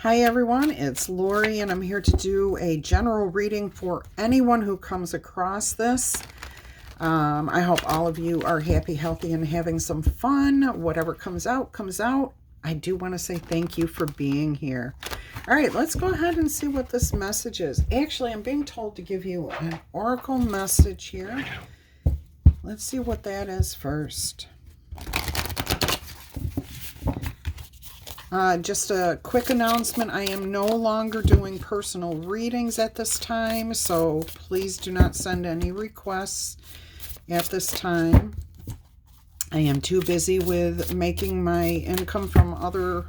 Hi everyone, it's Laurie and I'm here to do a general reading for anyone who comes across this. I hope all of you are happy, healthy, and having some fun. Whatever comes out, comes out. I do want to say thank you for being here. All right, let's go ahead and see what this message is. Actually, I'm being told to give you an oracle message here. Let's see what that is first. Just a quick announcement. I am no longer doing personal readings at this time, so please do not send any requests at this time. I am too busy with making my income from other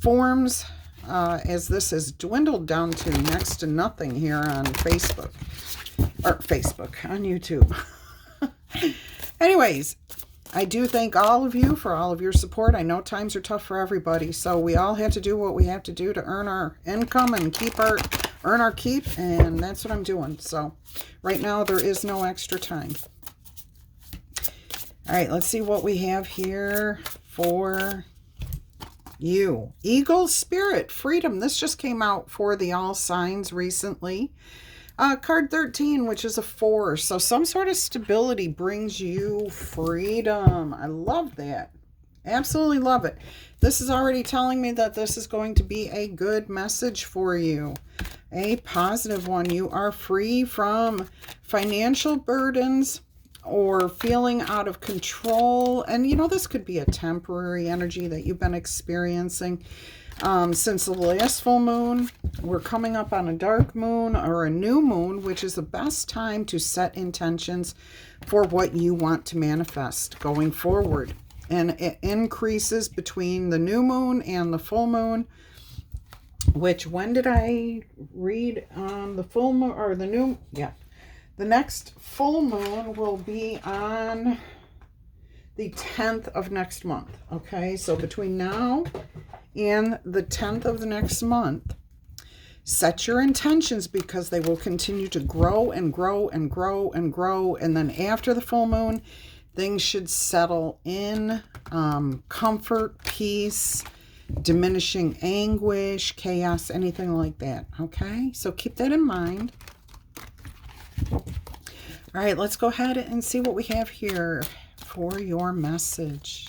forms, as this has dwindled down to next to nothing here on Facebook, on YouTube. Anyways, I do thank all of you for all of your support. I know times are tough for everybody, so we all have to do what we have to do to earn our income and earn our keep, and that's what I'm doing. So right now there is no extra time. All right, let's see what we have here for you. Eagle, Spirit, Freedom. This just came out for the All Signs recently. Card 13, which is a 4. So some sort of stability brings you freedom. I love that. Absolutely love it. This is already telling me that this is going to be a good message for you. A positive one. You are free from financial burdens or feeling out of control. And you know, this could be a temporary energy that you've been experiencing. Since the last full moon, we're coming up on a dark moon or a new moon, which is the best time to set intentions for what you want to manifest going forward. And it increases between the new moon and the full moon, which, when did I read on the full moon or the new? Yeah. The next full moon will be on the 10th of next month. Okay, so between now and the 10th of the next month, set your intentions, because they will continue to grow and grow and grow and grow. And then after the full moon, things should settle in. Comfort, peace, diminishing anguish, chaos, anything like that. Okay, so keep that in mind. All right, let's go ahead and see what we have here for your message.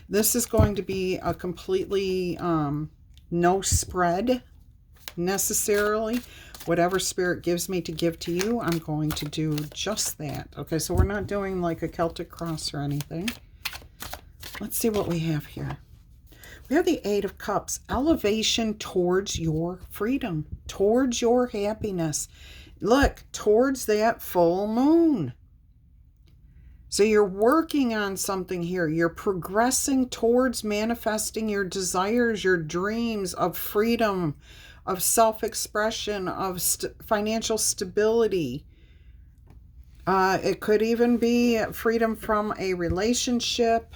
This is going to be a completely no spread necessarily. Whatever Spirit gives me to give to you, I'm going to do just that. Okay, so we're not doing like a Celtic cross or anything. Let's see what we have here. We have the 8 of Cups. Elevation towards your freedom, towards your happiness. Look, towards that full moon. So you're working on something here. You're progressing towards manifesting your desires, your dreams of freedom, of self-expression, of financial stability. It could even be freedom from a relationship,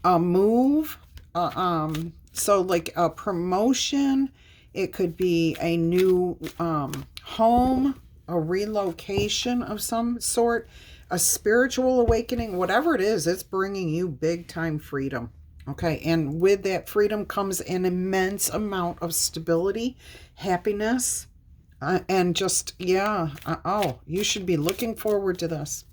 a move, so like a promotion. It could be a new home, a relocation of some sort, a spiritual awakening. Whatever it is, it's bringing you big time freedom. Okay, and with that freedom comes an immense amount of stability, happiness, and just, yeah, you should be looking forward to this.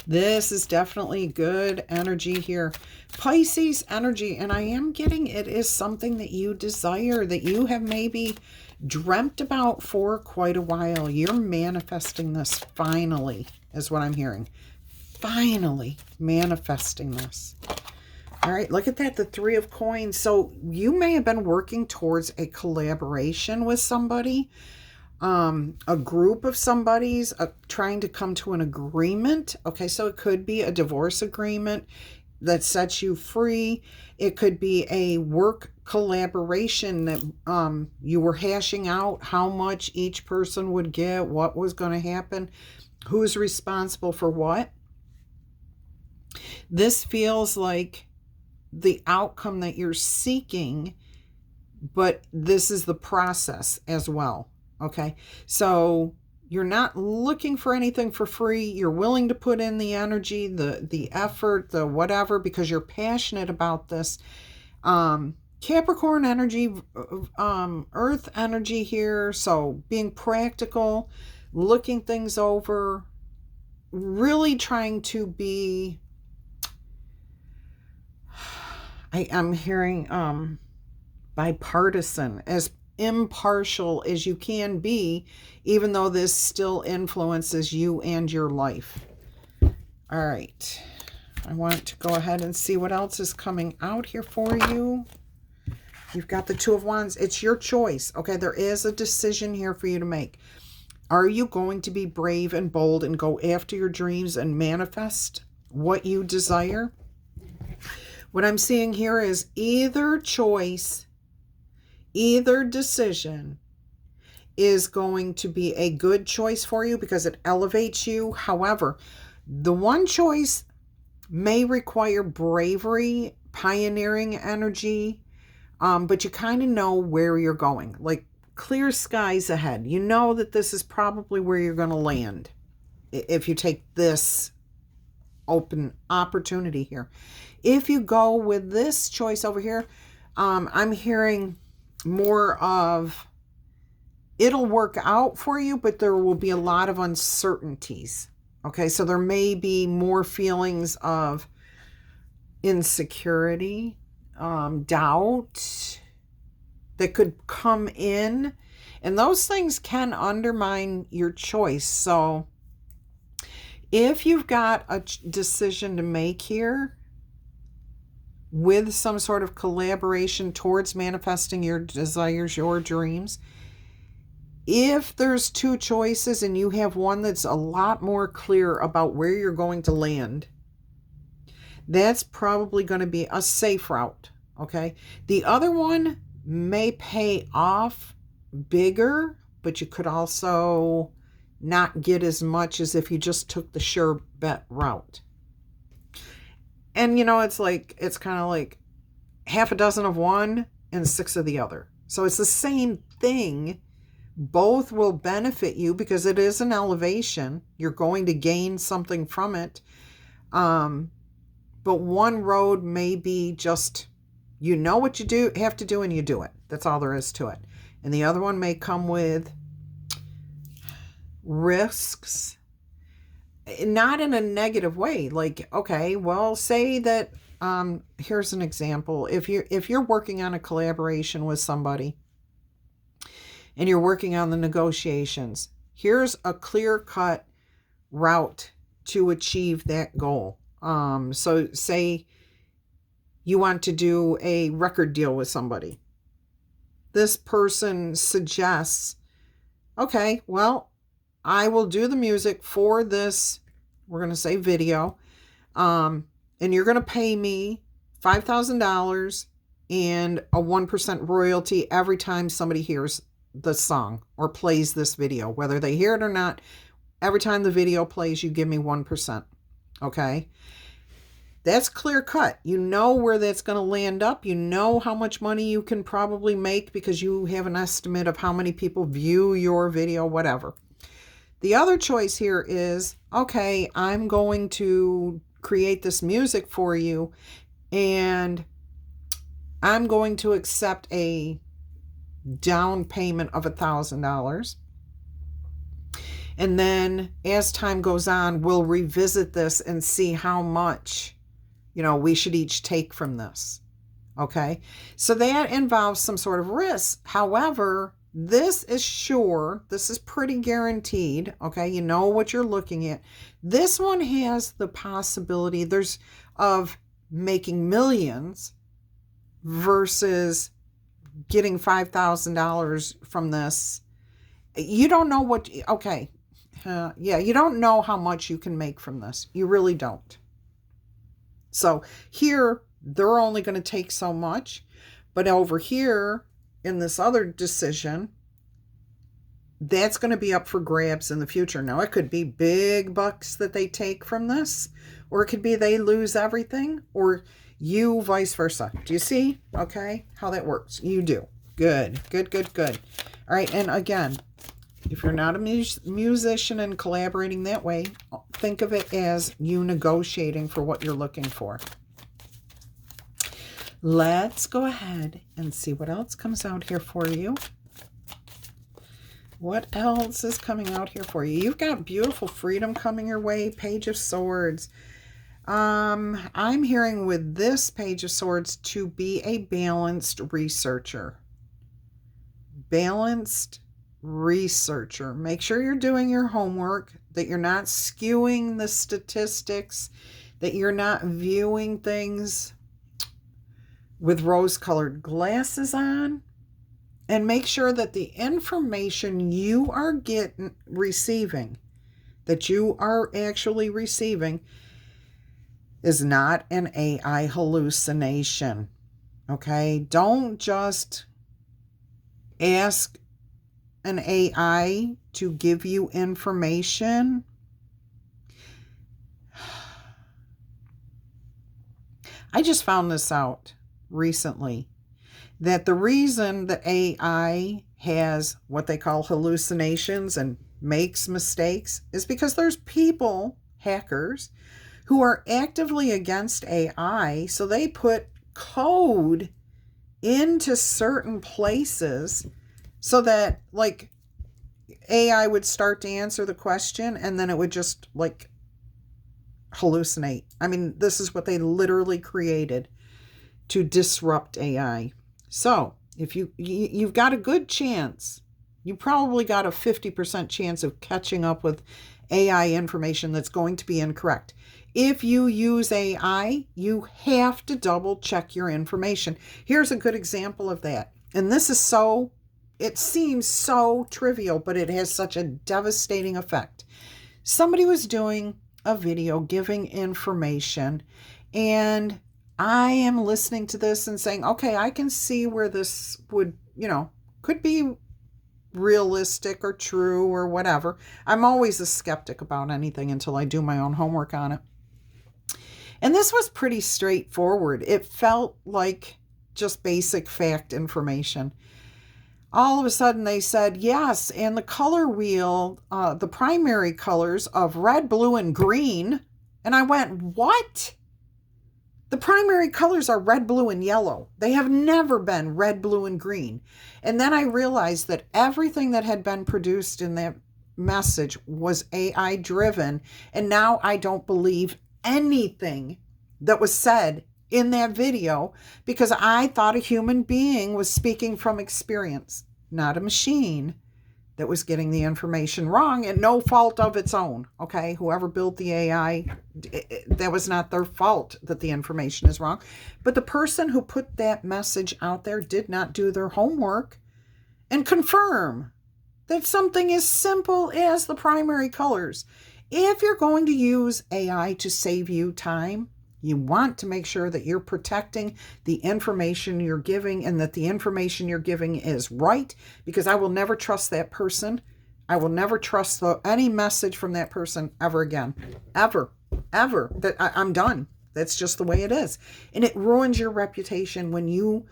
This is definitely good energy here. Pisces energy, and I am getting it is something that you desire, that you have maybe dreamt about for quite a while. You're manifesting this finally, is what I'm hearing. Finally manifesting this. All right, look at that, the 3 of Coins. So you may have been working towards a collaboration with somebody, a group of somebody's trying to come to an agreement. Okay, so it could be a divorce agreement that sets you free. It could be a work collaboration that you were hashing out how much each person would get, what was going to happen, who's responsible for what. This feels like the outcome that you're seeking, but this is the process as well. Okay, so You're not looking for anything for free. You're willing to put in the energy, the effort, the whatever, because you're passionate about this. Capricorn energy, earth energy here. So being practical, looking things over, really trying to be, I'm hearing bipartisan, as impartial as you can be, even though this still influences you and your life. All right. I want to go ahead and see what else is coming out here for you. You've got the Two of Wands. It's your choice. Okay, there is a decision here for you to make. Are you going to be brave and bold and go after your dreams and manifest what you desire? What I'm seeing here is either choice, either decision is going to be a good choice for you because it elevates you. However, the one choice may require bravery, pioneering energy, but you kind of know where you're going. Like clear skies ahead. You know that this is probably where you're going to land if you take this open opportunity here. If you go with this choice over here, I'm hearing more of it'll work out for you, but there will be a lot of uncertainties. Okay, so there may be more feelings of insecurity, doubt that could come in, and those things can undermine your choice. So if you've got a decision to make here with some sort of collaboration towards manifesting your desires, your dreams, if there's two choices and you have one that's a lot more clear about where you're going to land, that's probably going to be a safe route, okay? The other one may pay off bigger, but you could also not get as much as if you just took the sure bet route. And, you know, it's kind of like half a dozen of one and 6 of the other. So it's the same thing. Both will benefit you because it is an elevation. You're going to gain something from it. But one road may be just, you know what you have to do and you do it. That's all there is to it. And the other one may come with risks, not in a negative way. Like, okay, well, say that, here's an example. If you're working on a collaboration with somebody and you're working on the negotiations, here's a clear-cut route to achieve that goal. So say you want to do a record deal with somebody. This person suggests, okay, well, I will do the music for this, we're going to say video, and you're going to pay me $5,000 and a 1% royalty every time somebody hears the song or plays this video, whether they hear it or not. Every time the video plays, you give me 1%. Okay? That's clear cut. You know where that's going to land up. You know how much money you can probably make because you have an estimate of how many people view your video, whatever. The other choice here is, okay, I'm going to create this music for you and I'm going to accept a down payment of $1,000. And then as time goes on, we'll revisit this and see how much, we should each take from this. Okay. So that involves some sort of risk. However, this is sure. This is pretty guaranteed. Okay. You know what you're looking at. This one has the possibility of making millions versus getting $5,000 from this. You don't know what, okay. You don't know how much you can make from this. You really don't. So here, they're only going to take so much. But over here, in this other decision, that's going to be up for grabs in the future. Now, it could be big bucks that they take from this, or it could be they lose everything, or you vice versa. Do you see, okay, how that works? You do. Good. All right, and again, If you're not a musician and collaborating that way, think of it as you negotiating for what you're looking for. Let's go ahead and see what else comes out here for you. What else is coming out here for you? You've got beautiful freedom coming your way. Page of Swords. I'm hearing with this Page of Swords to be a balanced researcher. Balanced researcher. Make sure you're doing your homework, that you're not skewing the statistics, that you're not viewing things with rose-colored glasses on, and make sure that the information you are receiving, that you are actually receiving, is not an AI hallucination. Okay? Don't just ask an AI to give you information. I just found this out recently, that the reason that AI has what they call hallucinations and makes mistakes is because there's people, hackers, who are actively against AI, so they put code into certain places so that, like, AI would start to answer the question and then it would just, like, hallucinate. I mean, this is what they literally created to disrupt AI. So if you've got a good chance, you probably got a 50% chance of catching up with AI information that's going to be incorrect. If you use AI, you have to double check your information. Here's a good example of that. And this is it seems so trivial, but it has such a devastating effect. Somebody was doing a video giving information, and I am listening to this and saying, okay, I can see where this would, could be realistic or true or whatever. I'm always a skeptic about anything until I do my own homework on it. And this was pretty straightforward. It felt like just basic fact information. All of a sudden they said, yes, and the color wheel, the primary colors of red, blue, and green. And I went, what? The primary colors are red, blue, and yellow. They have never been red, blue, and green. And then I realized that everything that had been produced in that message was AI driven. And now I don't believe anything that was said in that video because I thought a human being was speaking from experience, not a machine that was getting the information wrong and no fault of its own. Okay, whoever built the AI, that was not their fault that the information is wrong. But the person who put that message out there did not do their homework and confirm that something as simple as the primary colors. If you're going to use AI to save you time, you want to make sure that you're protecting the information you're giving and that the information you're giving is right, because I will never trust that person. I will never trust any message from that person ever again. Ever. I'm done. That's just the way it is. And it ruins your reputation when you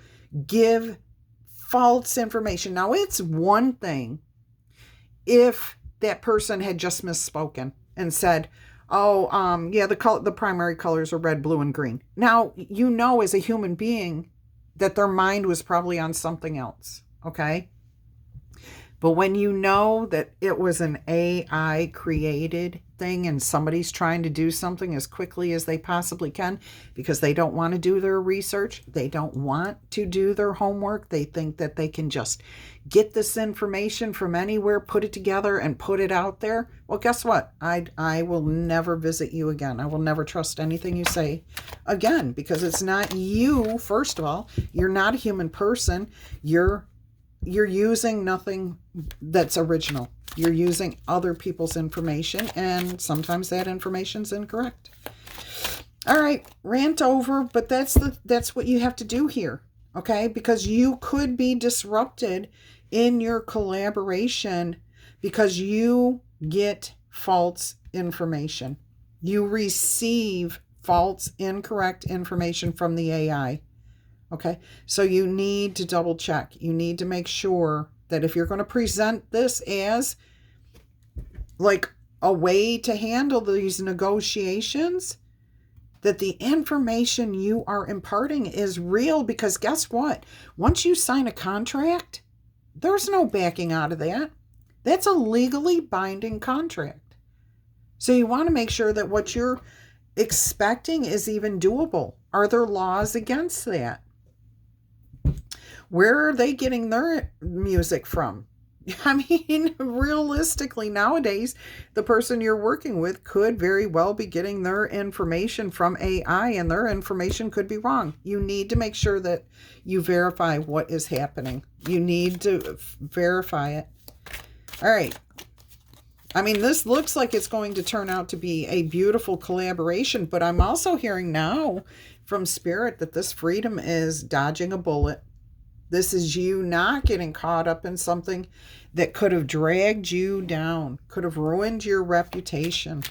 give false information. Now, it's one thing if that person had just misspoken and said, the primary colors are red, blue, and green. Now, as a human being that their mind was probably on something else, okay? But when you know that it was an AI created thing and somebody's trying to do something as quickly as they possibly can because they don't want to do their research, they don't want to do their homework, they think that they can just get this information from anywhere, put it together, and put it out there, well, guess what? I will never visit you again. I will never trust anything you say again because it's not you, first of all. You're not a human person. You're using nothing that's original. You're using other people's information, and sometimes that information's incorrect. All right, rant over, but that's what you have to do here, okay? Because you could be disrupted in your collaboration because you get false information. You receive false, incorrect information from the AI. Okay, so you need to double check. You need to make sure that if you're going to present this as like a way to handle these negotiations, that the information you are imparting is real, because guess what? Once you sign a contract, there's no backing out of that. That's a legally binding contract. So you want to make sure that what you're expecting is even doable. Are there laws against that? Where are they getting their music from? I mean, realistically, nowadays, the person you're working with could very well be getting their information from AI, and their information could be wrong. You need to make sure that you verify what is happening. You need to verify it. All right. I mean, this looks like it's going to turn out to be a beautiful collaboration, but I'm also hearing now from Spirit that this freedom is dodging a bullet. This is you not getting caught up in something that could have dragged you down, could have ruined your reputation,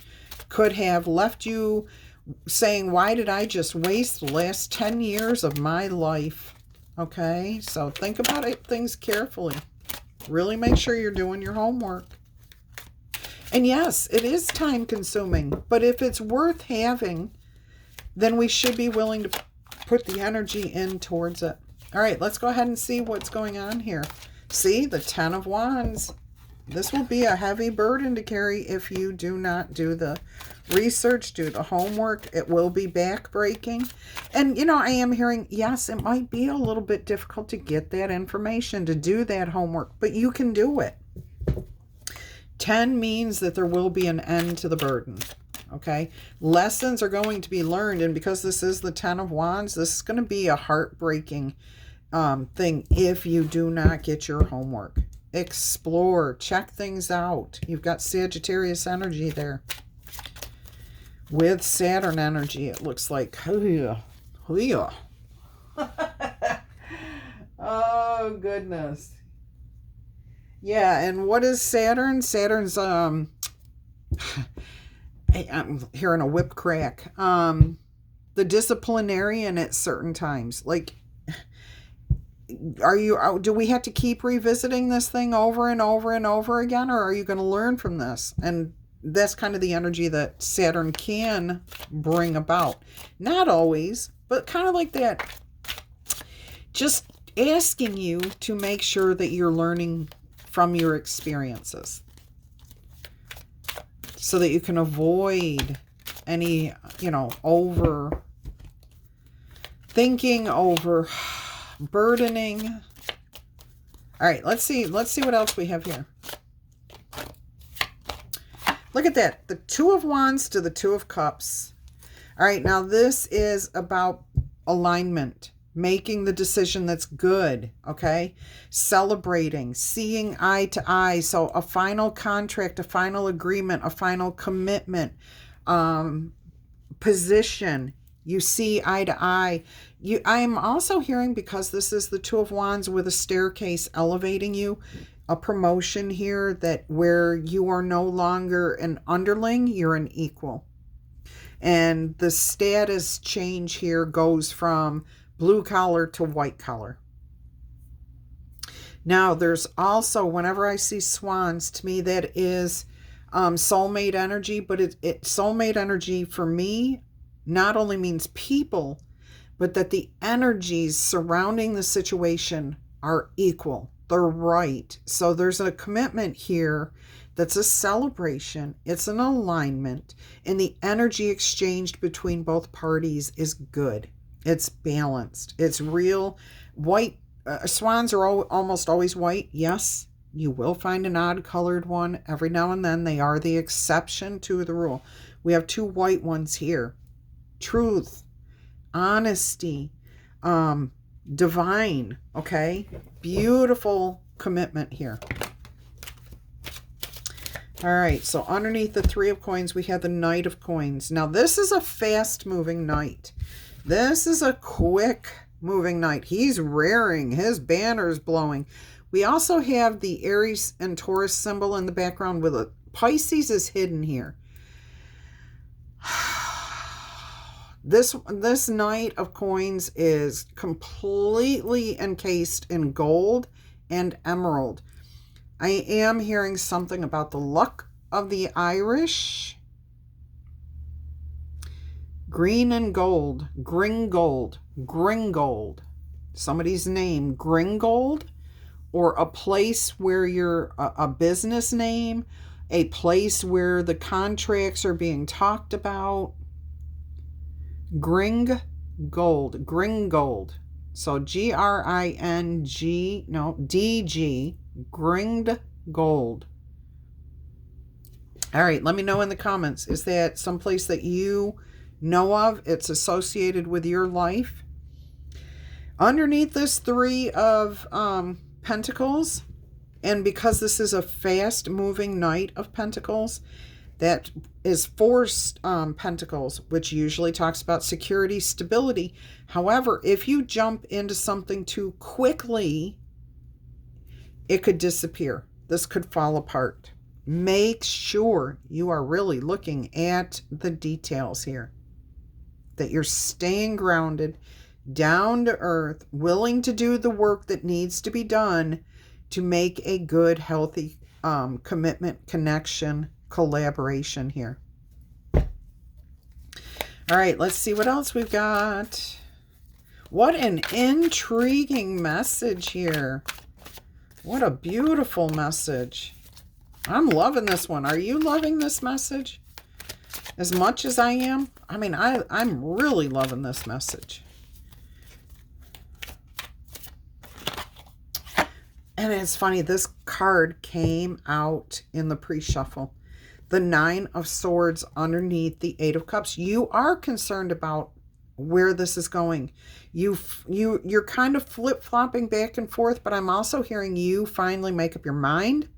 could have left you saying, why did I just waste the last 10 years of my life? Okay, so think about things carefully. Really make sure you're doing your homework. And yes, it is time consuming, but if it's worth having, then we should be willing to put the energy in towards it. All right, let's go ahead and see what's going on here. See, the 10 of Wands. This will be a heavy burden to carry if you do not do the research, do the homework. It will be backbreaking. And, you know, I am hearing, yes, it might be a little bit difficult to get that information, to do that homework, but you can do it. 10 means that there will be an end to the burden. Okay, lessons are going to be learned, and because this is the 10 of Wands, this is going to be a heartbreaking thing if you do not get your homework. Explore, check things out. You've got Sagittarius energy there with Saturn energy. It looks like, oh goodness. Yeah, and what is Saturn? Saturn's I'm hearing a whip crack. The disciplinarian at certain times. Like, do we have to keep revisiting this thing over and over and over again, or are you going to learn from this? And that's kind of the energy that Saturn can bring about. Not always, but kind of like that. Just asking you to make sure that you're learning from your experiences, so that you can avoid any, over thinking, over burdening. All right, let's see what else we have here. Look at that. The 2 of Wands to the 2 of Cups. All right, now this is about alignment. Making the decision that's good, okay? Celebrating, seeing eye to eye. So a final contract, a final agreement, a final commitment, position. You see eye to eye. I am also hearing, because this is the 2 of Wands with a staircase elevating you, a promotion here, that where you are no longer an underling, you're an equal. And the status change here goes from blue collar to white collar. Now, there's also, whenever I see swans, to me that is soulmate energy, but soulmate energy for me not only means people, but that the energies surrounding the situation are equal. They're right. So there's a commitment here that's a celebration. It's an alignment, and the energy exchanged between both parties is good. It's balanced. It's real. White swans are almost always white. Yes, you will find an odd colored one every now and then. They are the exception to the rule. We have 2 white ones here. Truth, honesty, divine. Okay, beautiful commitment here. All right, so underneath the 3 of Coins, we have the Knight of Coins. Now, this is a fast-moving knight. This is a quick moving knight. He's rearing. His banner's blowing. We also have the Aries and Taurus symbol in the background with a Pisces is hidden here. This Knight of Coins is completely encased in gold and emerald. I am hearing something about the luck of the Irish. Green and gold, Gringold, Gringold. Somebody's name, Gringold, or a place where you're a business name, a place where the contracts are being talked about. Gringold, Gringold. So DG, Gringed Gold. All right, let me know in the comments. Is that someplace that you know of? It's associated with your life. Underneath this Three of Pentacles, and because this is a fast-moving Knight of Pentacles, that is Four Pentacles, which usually talks about security, stability. However, if you jump into something too quickly, it could disappear. This could fall apart. Make sure you are really looking at the details here, that you're staying grounded, down to earth, willing to do the work that needs to be done to make a good, healthy commitment, connection, collaboration here. All right, let's see what else we've got. What an intriguing message here. What a beautiful message. I'm loving this one. Are you loving this message as much as I am? I mean, I'm really loving this message. And it's funny, this card came out in the pre-shuffle. The Nine of Swords underneath the Eight of Cups. You are concerned about where this is going. You're kind of flip-flopping back and forth, but I'm also hearing you finally make up your mind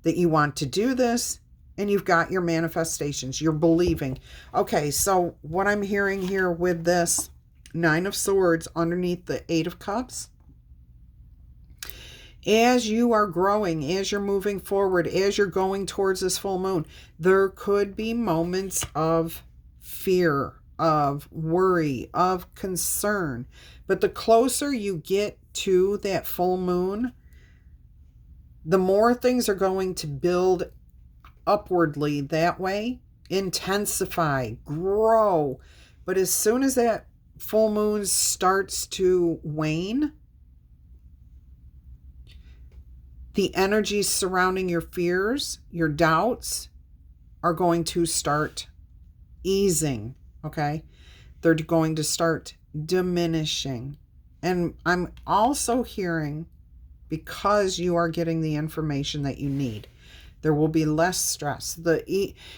that you want to do this, and you've got your manifestations. You're believing. Okay, so what I'm hearing here with this Nine of Swords underneath the Eight of Cups, as you are growing, as you're moving forward, as you're going towards this full moon, there could be moments of fear, of worry, of concern. But the closer you get to that full moon, the more things are going to build upwardly that way, intensify, grow. But as soon as that full moon starts to wane, the energies surrounding your fears, your doubts, are going to start easing, okay? They're going to start diminishing. And I'm also hearing, because you are getting the information that you need, there will be less stress.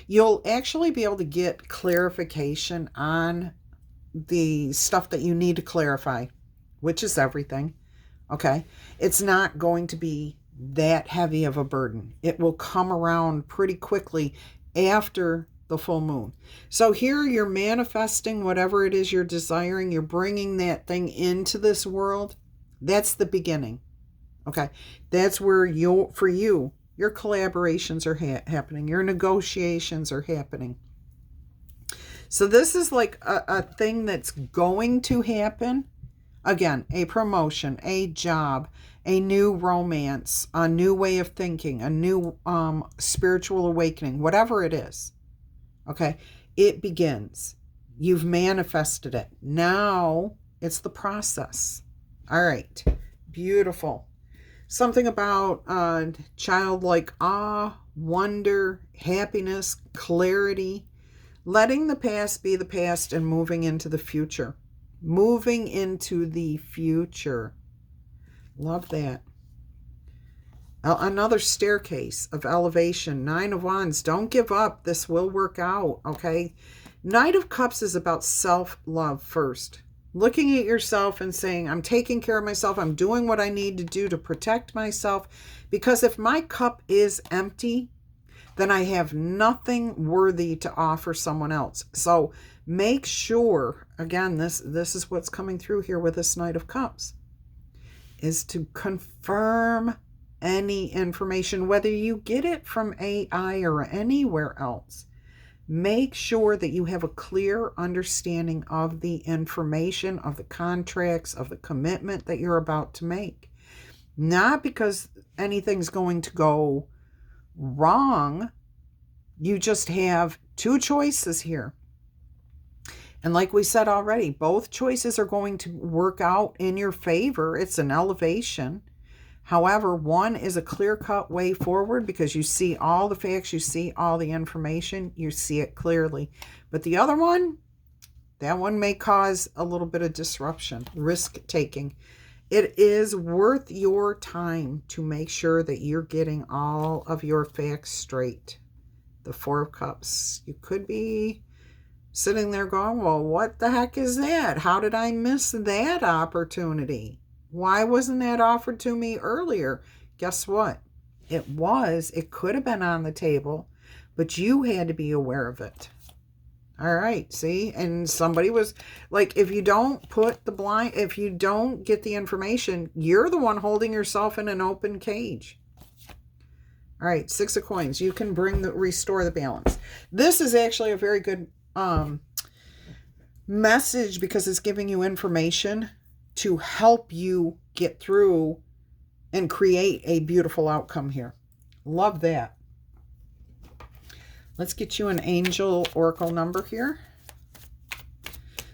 You'll actually be able to get clarification on the stuff that you need to clarify, which is everything, okay? It's not going to be that heavy of a burden. It will come around pretty quickly after the full moon. So here you're manifesting whatever it is you're desiring. You're bringing that thing into this world. That's the beginning. Okay. That's where for you, your collaborations are happening. Your negotiations are happening. So this is like a thing that's going to happen. Again, a promotion, a job, a new romance, a new way of thinking, a new spiritual awakening, whatever it is. Okay, it begins. You've manifested it. Now it's the process. All right, beautiful. Something about childlike awe, wonder, happiness, clarity, letting the past be the past and moving into the future. Moving into the future. Love that. Another staircase of elevation. Nine of Wands. Don't give up. This will work out, okay? Knight of Cups is about self-love first. Looking at yourself and saying, I'm taking care of myself. I'm doing what I need to do to protect myself. Because if my cup is empty, then I have nothing worthy to offer someone else. So make sure, again, this is what's coming through here with this Knight of Cups, is to confirm any information, whether you get it from AI or anywhere else. Make sure that you have a clear understanding of the information, of the contracts, of the commitment that you're about to make. Not because anything's going to go wrong. You just have two choices here. And like we said already, both choices are going to work out in your favor. It's an elevation. However, one is a clear-cut way forward because you see all the facts, you see all the information, you see it clearly. But the other one, that one may cause a little bit of disruption, risk-taking. It is worth your time to make sure that you're getting all of your facts straight. The Four of Cups. You could be sitting there going, well, what the heck is that? How did I miss that opportunity? Why wasn't that offered to me earlier? Guess what? It could have been on the table, but you had to be aware of it. All right, see? And somebody was like, if you don't if you don't get the information, you're the one holding yourself in an open cage. All right, Six of Coins. You can restore the balance. This is actually a very good message because it's giving you information to help you get through and create a beautiful outcome here. Love that. Let's get you an angel oracle number here.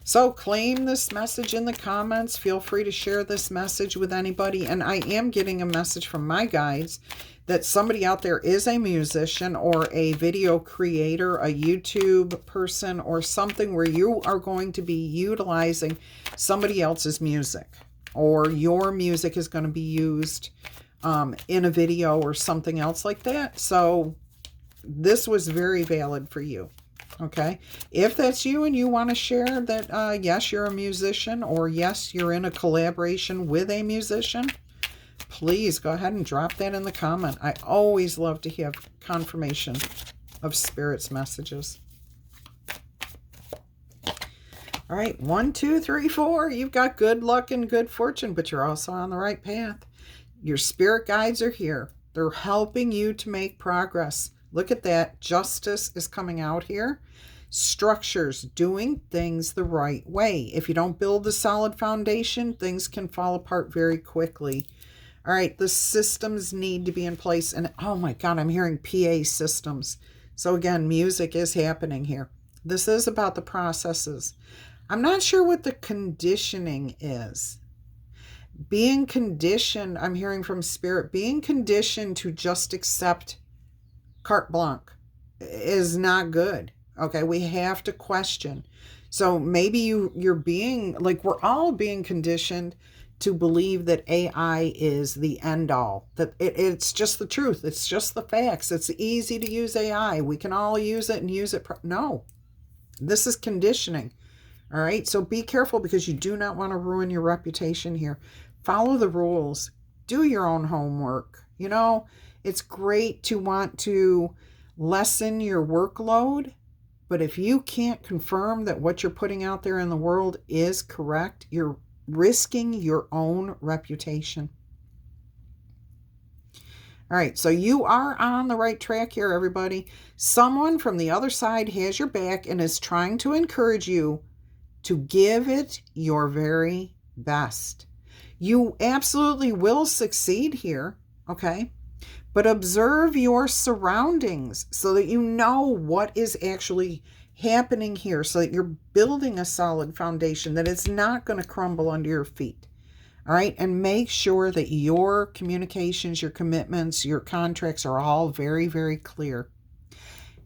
So claim this message in the comments. Feel free to share this message with anybody. And I am getting a message from my guides that somebody out there is a musician or a video creator, a YouTube person, or something where you are going to be utilizing somebody else's music, or your music is going to be used in a video or something else like that. So this was very valid for you. Okay, if that's you and you want to share that, yes, you're a musician, or yes, you're in a collaboration with a musician, please go ahead and drop that in the comment. I always love to have confirmation of Spirit's messages. All right, 1, 2, 3, 4. You've got good luck and good fortune, but you're also on the right path. Your spirit guides are here. They're helping you to make progress. Look at that. Justice is coming out here. Structures, doing things the right way. If you don't build a solid foundation, things can fall apart very quickly. All right, the systems need to be in place. And oh my God, I'm hearing PA systems. So again, music is happening here. This is about the processes. I'm not sure what the conditioning is. Being conditioned, I'm hearing from Spirit, being conditioned to just accept carte blanche is not good. Okay, we have to question. So maybe you're being, like, we're all being conditioned to believe that AI is the end all, that it's just the truth, it's just the facts, it's easy to use AI, we can all use it and use it. No, this is conditioning. All right, so be careful because you do not want to ruin your reputation here. Follow the rules, do your own homework. You know, it's great to want to lessen your workload, but if you can't confirm that what you're putting out there in the world is correct, you're risking your own reputation. All right, so you are on the right track here, everybody. Someone from the other side has your back and is trying to encourage you to give it your very best. You absolutely will succeed here, okay? But observe your surroundings so that you know what is actually happening here, so that you're building a solid foundation, that it's not going to crumble under your feet. All right, and make sure that your communications, your commitments, your contracts are all very, very clear.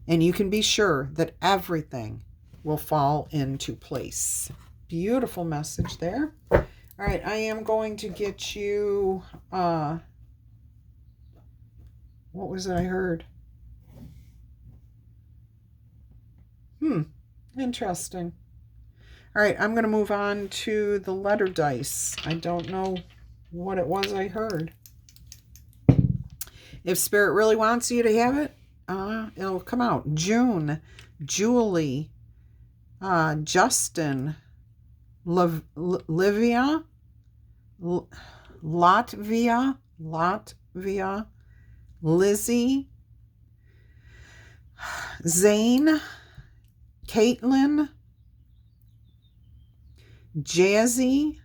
And you can be sure that everything will fall into place. Beautiful message there. All right, I am going to get you, what was it I heard? Interesting. All right, I'm going to move on to the letter dice. I don't know what it was I heard. If Spirit really wants you to have it, it'll come out. June, Julie, Justin, Livia, Latvia, Lizzie, Zane, Caitlin, Jazzy,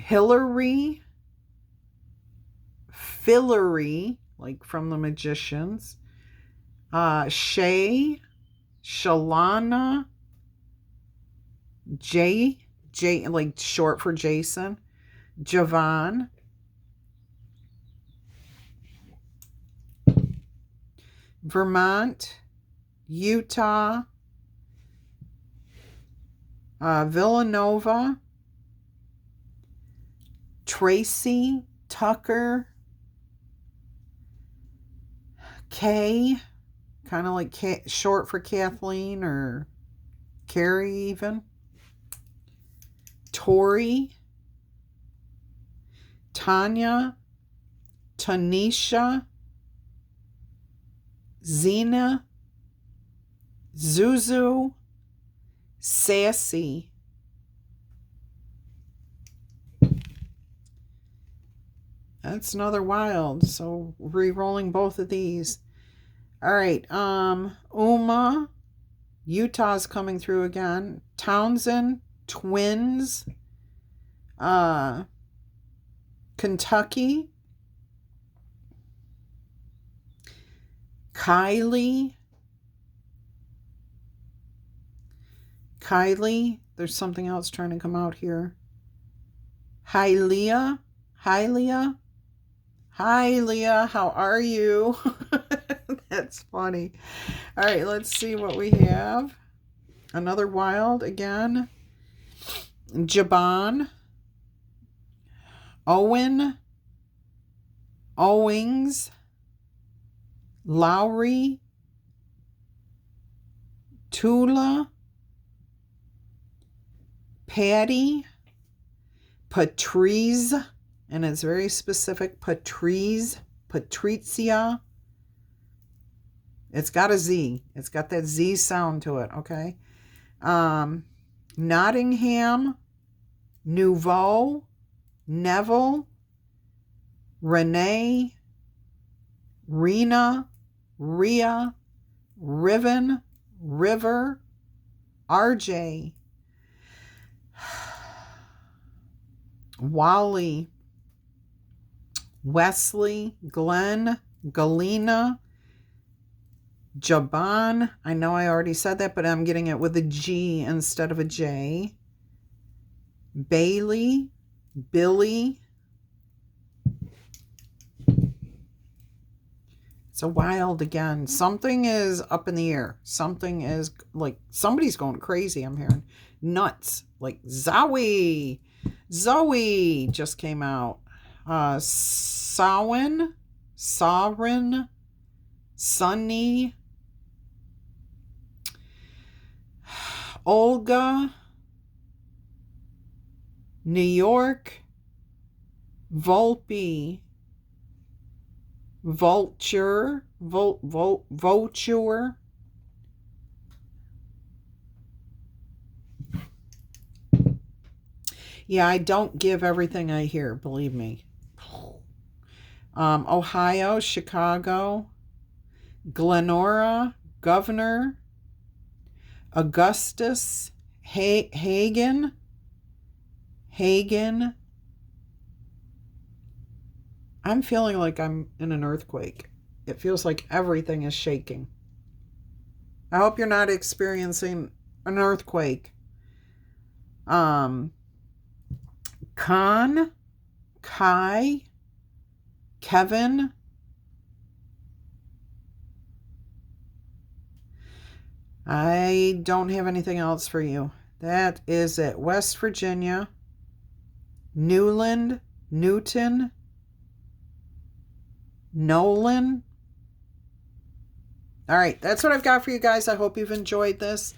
Hillary, Fillory, like from the Magicians, Shay, Shalana, J, like short for Jason, Javon, Vermont, Utah, Villanova, Tracy, Tucker, Kay, kind of like short for Kathleen or Carrie even, Tori, Tanya, Tanisha, Zena, Zuzu, Sassy, that's another wild, so re-rolling both of these. All right, Uma, Utah's coming through again, Townsend, Twins, Kentucky, Kylie, there's something else trying to come out here. Hylia, how are you? That's funny. All right, let's see what we have. Another wild again. Jabon, Owen, Owings, Laurie, Tula, Patty, Patrice, and it's very specific, Patrizia. It's got a Z. It's got that Z sound to it, okay? Nottingham, Nouveau, Neville, Renee, Rena, Rhea, Riven, River, RJ, Wally, Wesley, Glenn, Galena, Jaban. I know I already said that, but I'm getting it with a G instead of a J. Bailey, Billy. It's a wild again. Something is up in the air. Something is like somebody's going crazy. I'm hearing nuts. Like Zoe just came out. Sovereign, Sunny, Olga, New York, Volpe, Vulture. Yeah, I don't give everything I hear, believe me. Ohio, Chicago, Glenora, Governor, Augustus, Hagen. I'm feeling like I'm in an earthquake. It feels like everything is shaking. I hope you're not experiencing an earthquake. Kai, Kevin, I don't have anything else for you. That is it. West Virginia, Newland, Newton, Nolan. All right, that's what I've got for you guys. I hope you've enjoyed this.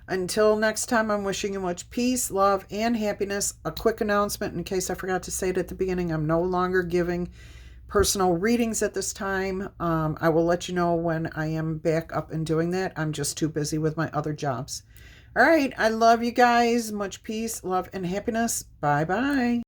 Until next time, I'm wishing you much peace, love, and happiness. A quick announcement in case I forgot to say it at the beginning. I'm no longer giving personal readings at this time. I will let you know when I am back up and doing that. I'm just too busy with my other jobs. All right, I love you guys. Much peace, love, and happiness. Bye-bye.